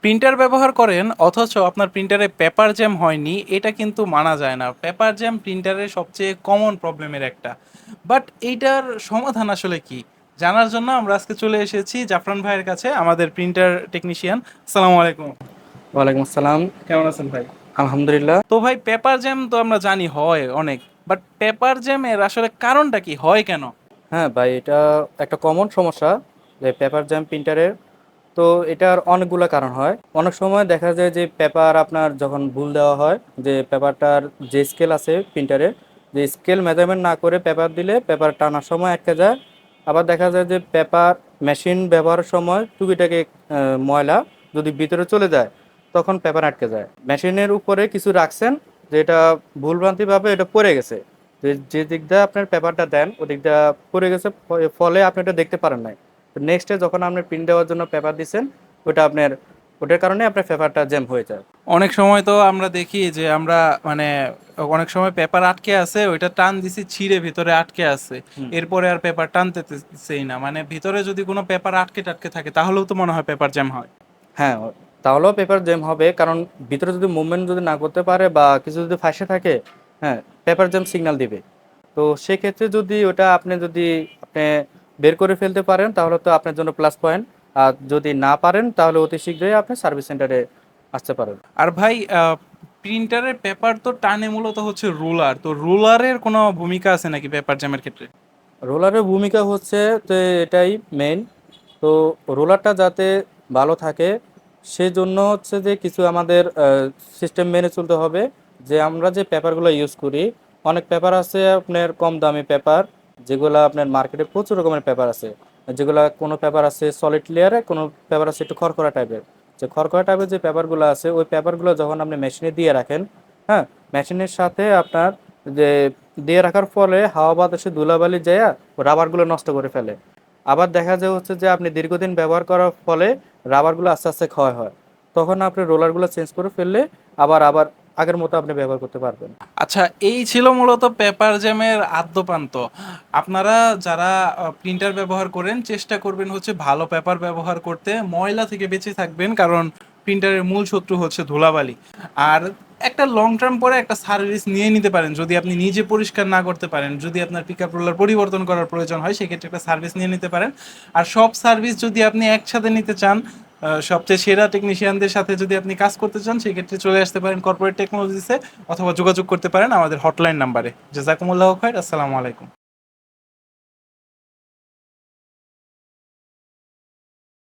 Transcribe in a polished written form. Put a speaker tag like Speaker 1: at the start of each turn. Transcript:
Speaker 1: Printer ব্যবহার করেন অথচ আপনার প্রিন্টারে পেপার জ্যাম হয়নি, এটা কিন্তু মানা যায় না। পেপার জ্যাম প্রিন্টারের সবচেয়ে কমন প্রবলেমের একটা। বাট এইটার সমাধান আসলে কি জানার জন্য আমরা আজকে চলে এসেছি জাফরান ভাইয়ের কাছে, আমাদের প্রিন্টার টেকনিশিয়ান। আসসালামু আলাইকুম।
Speaker 2: ওয়ালাইকুম আসসালাম।
Speaker 1: কেমন আছেন ভাই?
Speaker 2: আলহামদুলিল্লাহ।
Speaker 1: তো ভাই, পেপার জ্যাম তো আমরা জানি হয় অনেক, বাট পেপার জ্যামের আসলে কারণটা কি, হয় কেন?
Speaker 2: হ্যাঁ ভাই, এটা একটা কমন সমস্যা যে পেপার জ্যাম প্রিন্টারের। তো এটার অনেকগুলো কারণ হয়। অনেক সময় দেখা যায় যে পেপার আপনার যখন ভুল দেওয়া হয়, যে পেপারটার যে স্কেল আছে প্রিন্টারে, যে স্কেল মেজারমেন্ট না করে পেপার দিলে পেপার টানার সময় আটকে যায়। আবার দেখা যায় যে পেপার মেশিন ব্যবহারের সময় টুকিটাকি ময়লা যদি ভিতরে চলে যায় তখন পেপার আটকে যায়। মেশিনের উপরে কিছু রাখছেন, যেটা ভুলভ্রান্তিভাবে এটা পড়ে গেছে, যে যে দিক দিয়ে আপনার পেপারটা দেন ওই দিক দিয়ে পড়ে গেছে, ফলে আপনি এটা দেখতে পারেন নাই। তো নেক্সটে যখন আপনি প্রিন্ট দেওয়ার জন্য পেপার দিচ্ছেন, ওটা আপনার ওটার কারণে আপনার পেপারটা জ্যাম হয়ে যায়।
Speaker 1: অনেক সময় তো আমরা দেখি যে আমরা মানে অনেক সময় পেপার আটকে আছে, ওইটা টান দিছি ছিঁড়ে ভিতরে আটকে আছে,
Speaker 2: হুম।
Speaker 1: এরপরে আর পেপার টানতেছেই না। মানে ভিতরে যদি কোনো পেপার আটকে টাটকে থাকে তাহলেও তো মনে হয় পেপার জ্যাম হয়।
Speaker 2: হ্যাঁ, তাহলেও পেপার জ্যাম হবে, কারণ ভিতরে যদি মুভমেন্ট যদি না করতে পারে বা কিছু যদি ফাঁসে থাকে, হ্যাঁ, পেপার জ্যাম সিগন্যাল দিবে। তো সেক্ষেত্রে যদি ওটা আপনি বের করে ফেলতে পারেন তাহলে তো আপনার জন্য প্লাস পয়েন্ট। আর যদি না পারেন তাহলে অতি শীঘ্রই আপনি সার্ভিস সেন্টারে আসতে পারেন।
Speaker 1: আর ভাই, প্রিন্টারের পেপার তো টানে মূলত হচ্ছে রুলার, তো রুলারের কোনো ভূমিকা আছে নাকি পেপার জ্যামের ক্ষেত্রে?
Speaker 2: রোলারের ভূমিকা হচ্ছে, তো এটাই মেইন। তো রোলারটা যাতে ভালো থাকে সেজন্য হচ্ছে যে কিছু আমাদের সিস্টেম মেনে চলতে হবে। যে আমরা যে পেপারগুলো ইউজ করি, অনেক পেপার আছে আপনার কম দামি পেপার, যেগুলো আপনার মার্কেটে প্রচুর রকমের পেপার আছে। যেগুলা কোনো পেপার আছে সলিড লেয়ারে, কোনো পেপার আছে একটু খড়খড়া টাইপের। যে খড়খড়া টাইপের যে পেপারগুলো আছে ওই পেপারগুলো যখন আপনি মেশিনে দিয়ে রাখেন, হ্যাঁ, মেশিনের সাথে আপনার যে দিয়ে রাখার ফলে হাওয়া বাতাসে ধুলাবালি যায় রাবারগুলো নষ্ট করে ফেলে। আবার দেখা যায় হচ্ছে যে আপনি দীর্ঘদিন ব্যবহার করার ফলে রাবারগুলো আস্তে আস্তে ক্ষয় হয়। তখন আপনি রোলারগুলো চেঞ্জ করে ফেললে আবার আবার আগের মতো আপনি ব্যবহার করতে পারবেন।
Speaker 1: আচ্ছা, এই ছিল মূলত পেপার জ্যামের আদ্যোপান্ত। আপনারা যারা প্রিন্টার ব্যবহার করেন চেষ্টা করবেন হচ্ছে ভালো পেপার ব্যবহার করতে, ময়লা থেকে বেঁচে থাকবেন, কারণ প্রিন্টারের মূল শত্রু হচ্ছে ধুলাবালি। আর একটা লং টার্ম পরে একটা সার্ভিস নিয়ে নিতে পারেন যদি আপনি নিজে পরিষ্কার না করতে পারেন। যদি আপনার পিক আপ রোলার পরিবর্তন করার প্রয়োজন হয় সেক্ষেত্রে একটা সার্ভিস নিয়ে নিতে পারেন। আর সব সার্ভিস যদি আপনি একসাথে নিতে চান, সবচেয়ে সেরা টেকনিশিয়ানদের সাথে যদি আপনি কাজ করতে চান, সেক্ষেত্রে চলে আসতে পারেন কর্পোরেট টেকনোলজিসে, অথবা যোগাযোগ করতে পারেন আমাদের হটলাইন নাম্বারে। জাযাকুমুল্লাহ খাইর। আসসালামু আলাইকুম।